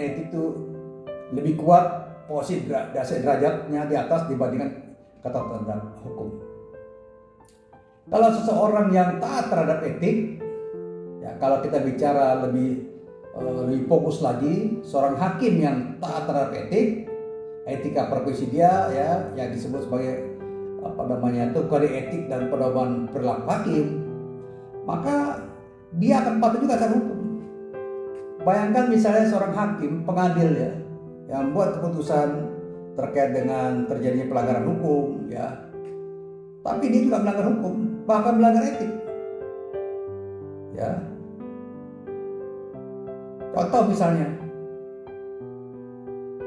etik itu lebih kuat, posisi derajatnya di atas dibandingkan ketataatan dalam hukum. Kalau seseorang yang taat terhadap etik, ya kalau kita bicara lebih fokus lagi, seorang hakim yang taat terhadap etik, etika profesi dia ya yang disebut sebagai kode etik dan pedoman perilaku hakim, maka dia akan patuh juga terhadap hukum. Bayangkan misalnya seorang hakim pengadil ya yang buat keputusan terkait dengan terjadinya pelanggaran hukum ya, tapi dia juga melanggar hukum, bahkan melanggar etik ya. Contoh misalnya,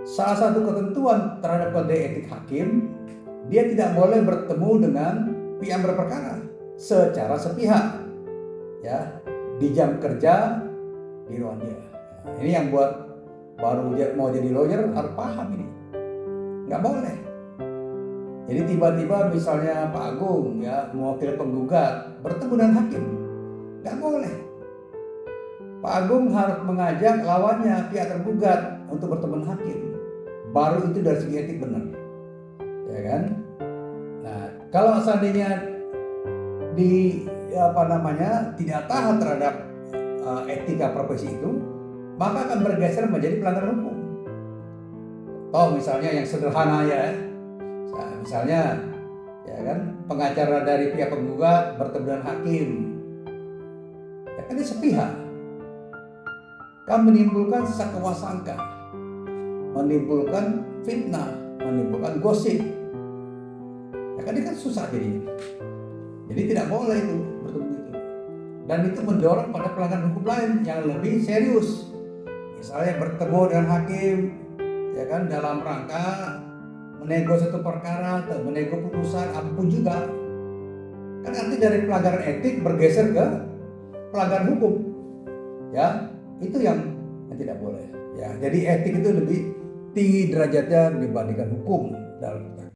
salah satu ketentuan terhadap kode etik hakim, dia tidak boleh bertemu dengan pihak berperkara secara sepihak ya di jam kerja di ruang dia. Nah, ini yang buat baru mau jadi lawyer harus paham ini, nggak boleh. Jadi tiba-tiba misalnya Pak Agung ya mewakili penggugat bertemu dengan hakim, nggak boleh. Pak Agung harus mengajak lawannya pihak tergugat untuk bertemu dengan hakim, baru itu dari segi etik benar, ya kan? Nah kalau seandainya tidak taat terhadap etika profesi itu, maka akan bergeser menjadi pelanggaran hukum. Misalnya yang sederhana ya, misalnya ya kan pengacara dari pihak penggugat bertemu dengan hakim, ya kan ini sepihak, kan menimbulkan sakwa sangka, menimbulkan fitnah, menimbulkan gosip, ya kan ini kan susah jadi tidak boleh itu bertemu itu. Dan itu mendorong pada pelanggaran hukum lain yang lebih serius. Misalnya bertemu dengan hakim, ya kan dalam rangka menego satu perkara atau menego putusan apapun juga. Kan nanti dari pelanggaran etik bergeser ke pelanggaran hukum. Ya, itu yang tidak boleh. Ya, jadi etik itu lebih tinggi derajatnya dibandingkan hukum dalam